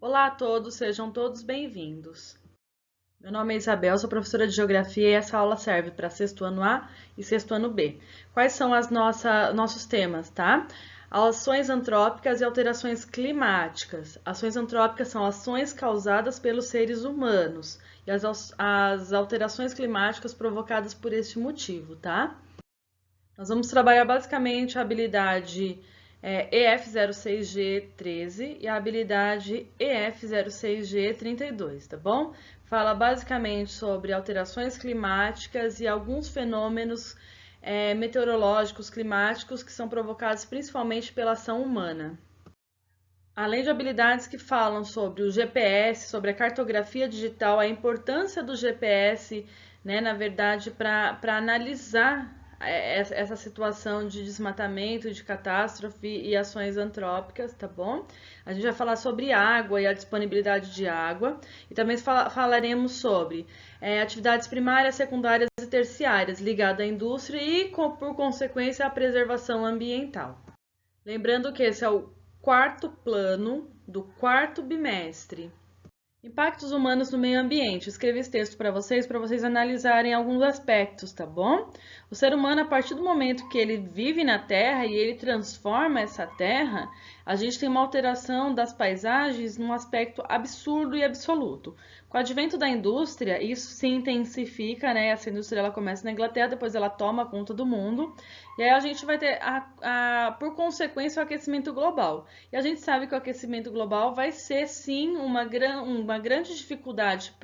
Olá a todos, sejam todos bem-vindos. Meu nome é Isabel, sou professora de Geografia e essa aula serve para sexto ano A e sexto ano B. Quais são nossos temas, tá? Ações antrópicas e alterações climáticas. Ações antrópicas são ações causadas pelos seres humanos e as alterações climáticas provocadas por este motivo, tá? Nós vamos trabalhar basicamente a habilidade EF06G13 e a habilidade EF06G32, tá bom? Fala basicamente sobre alterações climáticas e alguns fenômenos meteorológicos climáticos que são provocados principalmente pela ação humana. Além de habilidades que falam sobre o GPS, sobre a cartografia digital, a importância do GPS, né, na verdade, para analisar essa situação de desmatamento, de catástrofe e ações antrópicas, tá bom? A gente vai falar sobre água e a disponibilidade de água e também falaremos sobre atividades primárias, secundárias e terciárias ligadas à indústria e, por consequência, à preservação ambiental. Lembrando que esse é o quarto plano do quarto bimestre. Impactos humanos no meio ambiente. Escrevi esse texto para vocês analisarem alguns aspectos, tá bom? O ser humano, a partir do momento que ele vive na Terra e ele transforma essa Terra, a gente tem uma alteração das paisagens num aspecto absurdo e absoluto. Com o advento da indústria, isso se intensifica, né? Essa indústria ela começa na Inglaterra, depois ela toma conta do mundo, e aí a gente vai ter, por consequência, o aquecimento global. E a gente sabe que o aquecimento global vai ser, sim, uma grande dificuldade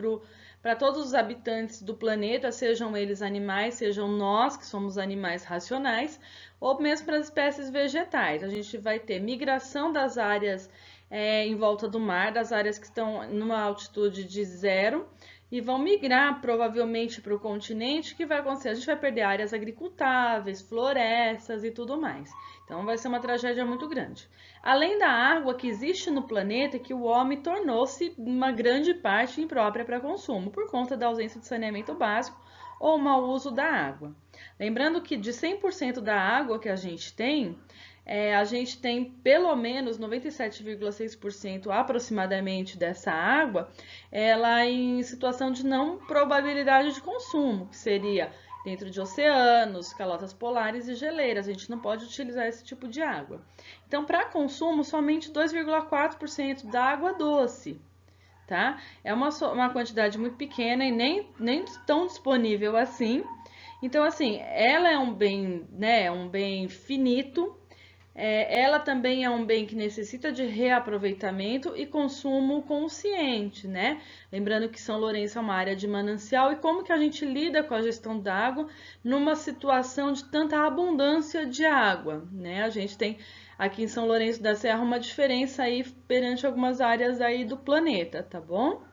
para todos os habitantes do planeta, sejam eles animais, sejam nós, que somos animais racionais, ou mesmo para as espécies vegetais. A gente vai ter migração das áreas em volta do mar, das áreas que estão numa altitude de zero, e vão migrar provavelmente para o continente. O que vai acontecer? A gente vai perder áreas agricultáveis, florestas e tudo mais. Então vai ser uma tragédia muito grande. Além da água que existe no planeta, que o homem tornou-se uma grande parte imprópria para consumo, por conta da ausência de saneamento básico ou mau uso da água. Lembrando que de 100% da água que a gente tem pelo menos 97,6% aproximadamente dessa água, ela em situação de não probabilidade de consumo, que seria dentro de oceanos, calotas polares e geleiras. A gente não pode utilizar esse tipo de água. Então, para consumo, somente 2,4% da água doce, tá? É uma quantidade muito pequena e nem tão disponível assim. Então, assim, ela é um bem, né, um bem finito. Ela também é um bem que necessita de reaproveitamento e consumo consciente, né? Lembrando que São Lourenço é uma área de manancial e como que a gente lida com a gestão da água numa situação de tanta abundância de água, né? A gente tem aqui em São Lourenço da Serra uma diferença aí perante algumas áreas aí do planeta, tá bom?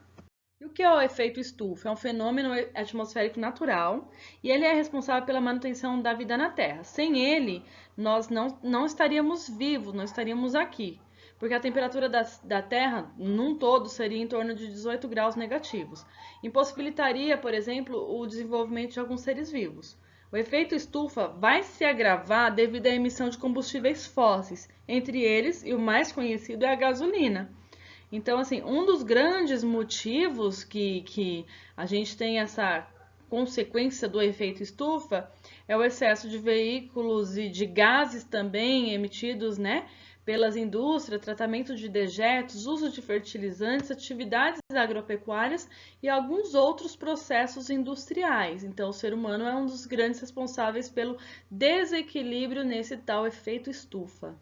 E o que é o efeito estufa? É um fenômeno atmosférico natural e ele é responsável pela manutenção da vida na Terra. Sem ele, nós não estaríamos vivos, não estaríamos aqui, porque a temperatura da Terra, num todo, seria em torno de 18 graus negativos. Impossibilitaria, por exemplo, o desenvolvimento de alguns seres vivos. O efeito estufa vai se agravar devido à emissão de combustíveis fósseis, entre eles, e o mais conhecido é a gasolina. Então, assim, um dos grandes motivos que a gente tem essa consequência do efeito estufa é o excesso de veículos e de gases também emitidos, né, pelas indústrias, tratamento de dejetos, uso de fertilizantes, atividades agropecuárias e alguns outros processos industriais. Então, o ser humano é um dos grandes responsáveis pelo desequilíbrio nesse tal efeito estufa.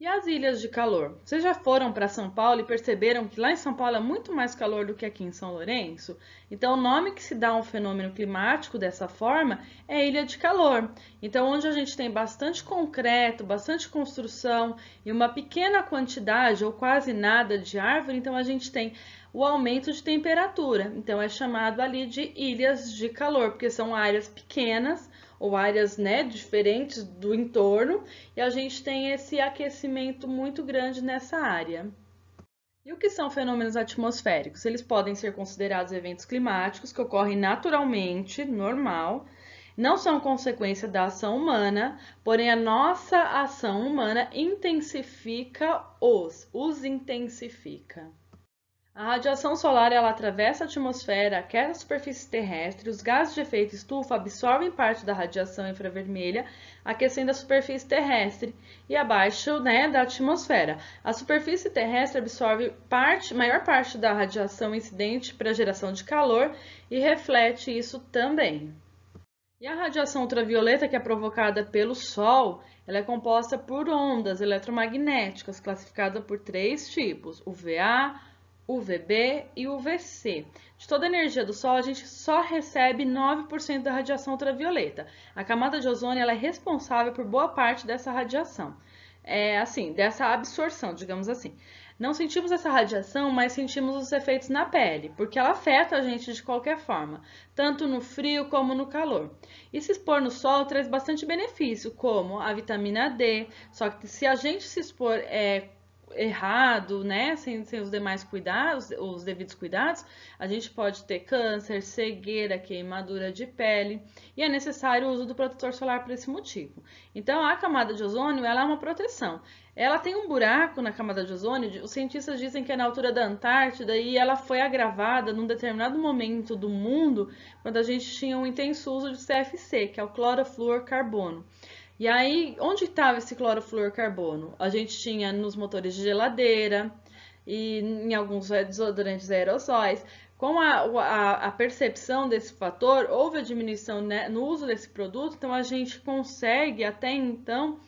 E as ilhas de calor? Vocês já foram para São Paulo e perceberam que lá em São Paulo é muito mais calor do que aqui em São Lourenço? Então, o nome que se dá a um fenômeno climático dessa forma é ilha de calor. Então, onde a gente tem bastante concreto, bastante construção e uma pequena quantidade ou quase nada de árvore, então a gente tem o aumento de temperatura. Então, é chamado ali de ilhas de calor, porque são áreas pequenas ou áreas, né, diferentes do entorno, e a gente tem esse aquecimento muito grande nessa área. E o que são fenômenos atmosféricos? Eles podem ser considerados eventos climáticos que ocorrem naturalmente, normal, não são consequência da ação humana, porém a nossa ação humana intensifica os intensifica. A radiação solar ela atravessa a atmosfera, aquece a superfície terrestre, os gases de efeito estufa absorvem parte da radiação infravermelha, aquecendo a superfície terrestre e abaixo, né, da atmosfera. A superfície terrestre absorve maior parte da radiação incidente para a geração de calor e reflete isso também. E a radiação ultravioleta, que é provocada pelo Sol, ela é composta por ondas eletromagnéticas, classificadas por três tipos: UVA, UVB e UVC. De toda a energia do Sol, a gente só recebe 9% da radiação ultravioleta. A camada de ozônio ela é responsável por boa parte dessa radiação. Dessa absorção, digamos assim. Não sentimos essa radiação, mas sentimos os efeitos na pele, porque ela afeta a gente de qualquer forma, tanto no frio como no calor. E se expor no sol traz bastante benefício, como a vitamina D, só que se a gente se expor errado, né, sem os demais cuidados, os devidos cuidados, a gente pode ter câncer, cegueira, queimadura de pele, e é necessário o uso do protetor solar por esse motivo. Então, a camada de ozônio, ela é uma proteção. Ela tem um buraco na camada de ozônio, os cientistas dizem que é na altura da Antártida, e ela foi agravada num determinado momento do mundo, quando a gente tinha um intenso uso de CFC, que é o clorofluorcarbono. E aí, onde estava esse clorofluorcarbono? A gente tinha nos motores de geladeira e em alguns desodorantes aerossóis. Com a percepção desse fator, houve a diminuição, né, no uso desse produto, então a gente consegue, até então,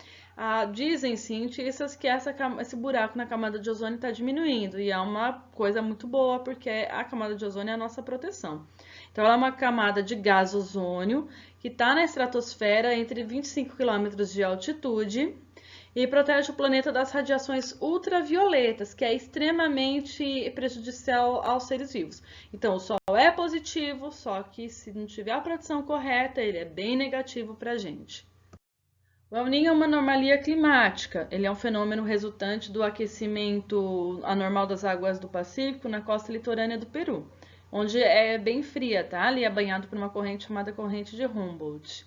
dizem cientistas que esse buraco na camada de ozônio está diminuindo, e é uma coisa muito boa, porque a camada de ozônio é a nossa proteção. Então, ela é uma camada de gás ozônio que está na estratosfera entre 25 km de altitude e protege o planeta das radiações ultravioletas, que é extremamente prejudicial aos seres vivos. Então, o Sol é positivo, só que se não tiver a proteção correta, ele é bem negativo para a gente. O El Niño é uma anomalia climática. Ele é um fenômeno resultante do aquecimento anormal das águas do Pacífico na costa litorânea do Peru, onde é bem fria, tá? Ali é banhado por uma corrente chamada corrente de Humboldt.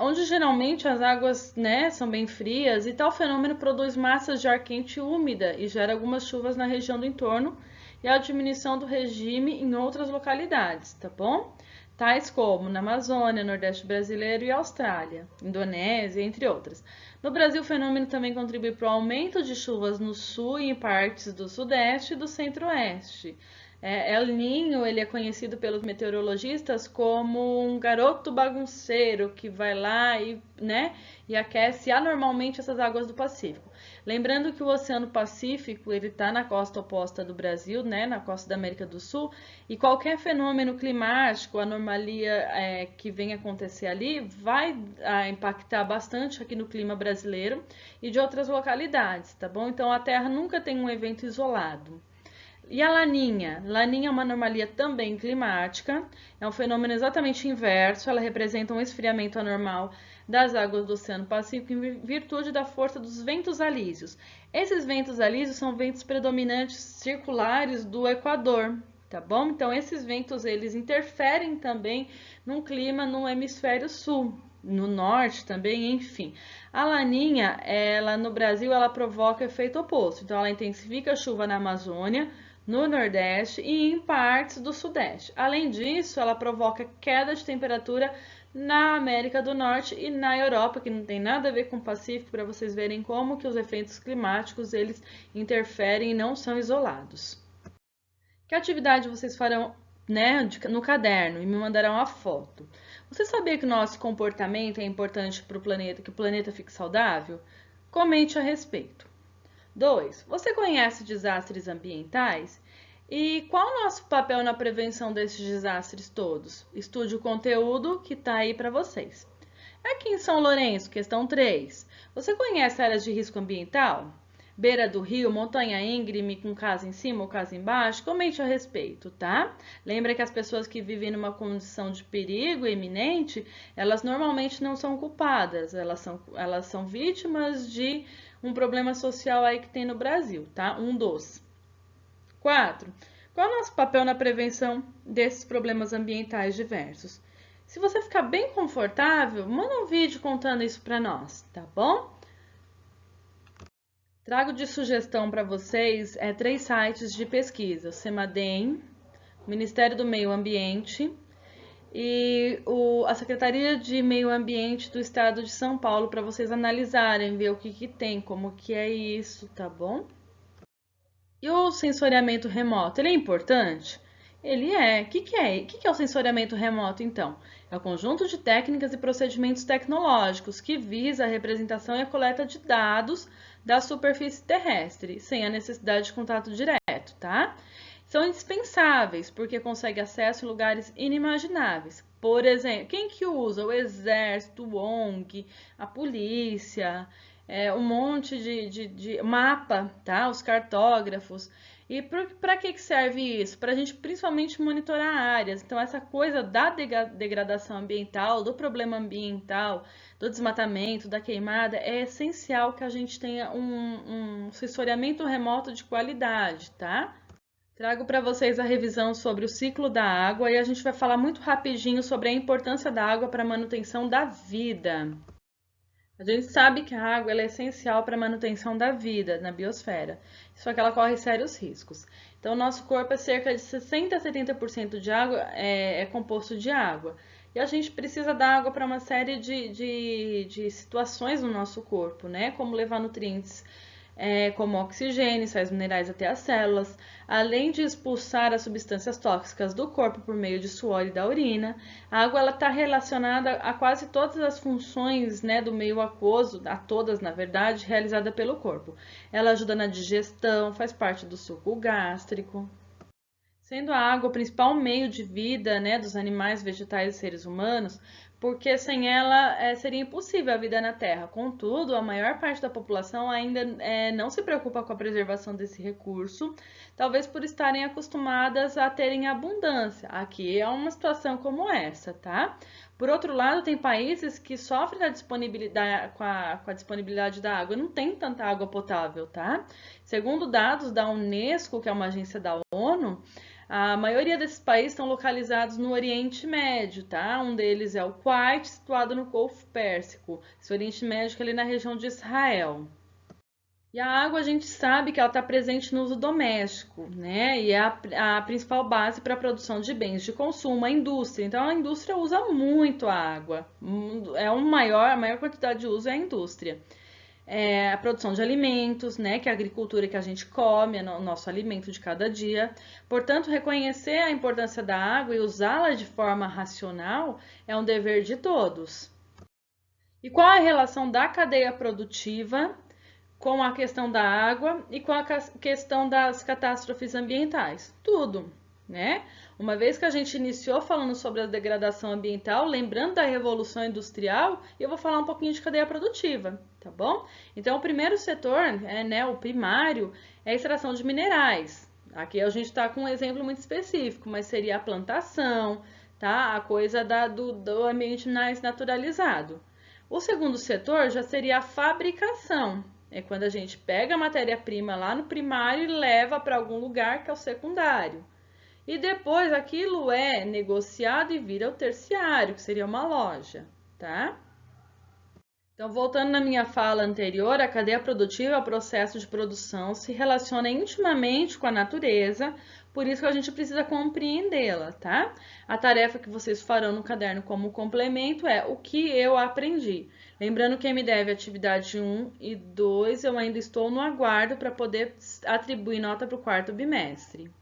Onde geralmente as águas, né, são bem frias e tal fenômeno produz massas de ar quente e úmida e gera algumas chuvas na região do entorno e a diminuição do regime em outras localidades, tá bom? Tais como na Amazônia, Nordeste brasileiro e Austrália, Indonésia, entre outras. No Brasil, o fenômeno também contribui para o aumento de chuvas no sul e em partes do Sudeste e do Centro-Oeste. El Niño, ele é conhecido pelos meteorologistas como um garoto bagunceiro que vai lá e aquece anormalmente essas águas do Pacífico. Lembrando que o Oceano Pacífico ele está na costa oposta do Brasil, né, na costa da América do Sul, e qualquer fenômeno climático, anomalia que venha acontecer ali, vai impactar bastante aqui no clima brasileiro e de outras localidades, tá bom? Então a Terra nunca tem um evento isolado. E a laninha? Laninha é uma anomalia também climática, é um fenômeno exatamente inverso, ela representa um esfriamento anormal das águas do Oceano Pacífico em virtude da força dos ventos alísios. Esses ventos alísios são ventos predominantes circulares do Equador, tá bom? Então esses ventos eles interferem também no clima no hemisfério sul, no norte também, enfim. A laninha, ela no Brasil, ela provoca efeito oposto. Então ela intensifica a chuva na Amazônia, no Nordeste e em partes do Sudeste. Além disso, ela provoca queda de temperatura na América do Norte e na Europa, que não tem nada a ver com o Pacífico, para vocês verem como que os efeitos climáticos eles interferem e não são isolados. Que atividade vocês farão, né, no caderno e me mandarão a foto? Você sabia que o nosso comportamento é importante para o planeta, que o planeta fique saudável? Comente a respeito. 2. Você conhece desastres ambientais? E qual o nosso papel na prevenção desses desastres todos? Estude o conteúdo que está aí para vocês. Aqui em São Lourenço, questão 3. Você conhece áreas de risco ambiental? Beira do rio, montanha íngreme com casa em cima ou casa embaixo? Comente a respeito, tá? Lembra que as pessoas que vivem numa condição de perigo iminente, elas normalmente não são culpadas, elas são vítimas de um problema social aí que tem no Brasil, tá? Um dos. 4. Qual é o nosso papel na prevenção desses problemas ambientais diversos? Se você ficar bem confortável, manda um vídeo contando isso para nós, tá bom? Trago de sugestão para vocês 3 sites de pesquisa: o CEMADEM, o Ministério do Meio Ambiente e a Secretaria de Meio Ambiente do Estado de São Paulo, para vocês analisarem, ver o que tem, como que é isso, tá bom? E o sensoriamento remoto, ele é importante? Ele é. O que é? O que é o sensoriamento remoto, então? É o conjunto de técnicas e procedimentos tecnológicos que visa a representação e a coleta de dados da superfície terrestre, sem a necessidade de contato direto, tá? São indispensáveis, porque consegue acesso em lugares inimagináveis. Por exemplo, quem que usa? O exército, o ONG, a polícia, um monte de mapa, tá? Os cartógrafos. E para que serve isso? Para a gente principalmente monitorar áreas. Então, essa coisa da degradação ambiental, do problema ambiental, do desmatamento, da queimada, é essencial que a gente tenha um sensoriamento remoto de qualidade, tá? Trago para vocês a revisão sobre o ciclo da água e a gente vai falar muito rapidinho sobre a importância da água para a manutenção da vida. A gente sabe que a água é essencial para a manutenção da vida na biosfera, só que ela corre sérios riscos. Então, o nosso corpo é cerca de 60 a 70% de água, é composto de água. E a gente precisa da água para uma série de situações no nosso corpo, né? Como levar nutrientes como oxigênio, sais minerais até as células, além de expulsar as substâncias tóxicas do corpo por meio de suor e da urina. A água está relacionada a quase todas as funções, né, do meio aquoso, a todas na verdade, realizada pelo corpo. Ela ajuda na digestão, faz parte do suco gástrico. Sendo a água o principal meio de vida, né, dos animais, vegetais e seres humanos, porque sem ela seria impossível a vida na Terra. Contudo, a maior parte da população ainda não se preocupa com a preservação desse recurso, talvez por estarem acostumadas a terem abundância. Aqui é uma situação como essa, tá? Por outro lado, tem países que sofrem da disponibilidade, com a disponibilidade da água, não tem tanta água potável, tá? Segundo dados da Unesco, que é uma agência da ONU, a maioria desses países estão localizados no Oriente Médio, tá? Um deles é o Kuwait, situado no Golfo Pérsico. Esse Oriente Médio é ali na região de Israel. E a água a gente sabe que ela está presente no uso doméstico, né? E é a principal base para a produção de bens de consumo, a indústria. Então a indústria usa muito a água. A maior quantidade de uso é a indústria. A produção de alimentos, né, que é a agricultura que a gente come, é o nosso alimento de cada dia. Portanto, reconhecer a importância da água e usá-la de forma racional é um dever de todos. E qual a relação da cadeia produtiva com a questão da água e com a questão das catástrofes ambientais? Tudo, né? Uma vez que a gente iniciou falando sobre a degradação ambiental, lembrando da Revolução Industrial, eu vou falar um pouquinho de cadeia produtiva, tá bom? Então, o primeiro setor, o primário, é a extração de minerais. Aqui a gente está com um exemplo muito específico, mas seria a plantação, tá? A coisa do ambiente mais naturalizado. O segundo setor já seria a fabricação. É quando a gente pega a matéria-prima lá no primário e leva para algum lugar que é o secundário. E depois aquilo é negociado e vira o terciário, que seria uma loja, tá? Então, voltando na minha fala anterior, a cadeia produtiva, o processo de produção, se relaciona intimamente com a natureza, por isso que a gente precisa compreendê-la, tá? A tarefa que vocês farão no caderno como complemento é o que eu aprendi. Lembrando que me deve atividade 1 e 2, eu ainda estou no aguardo para poder atribuir nota para o quarto bimestre.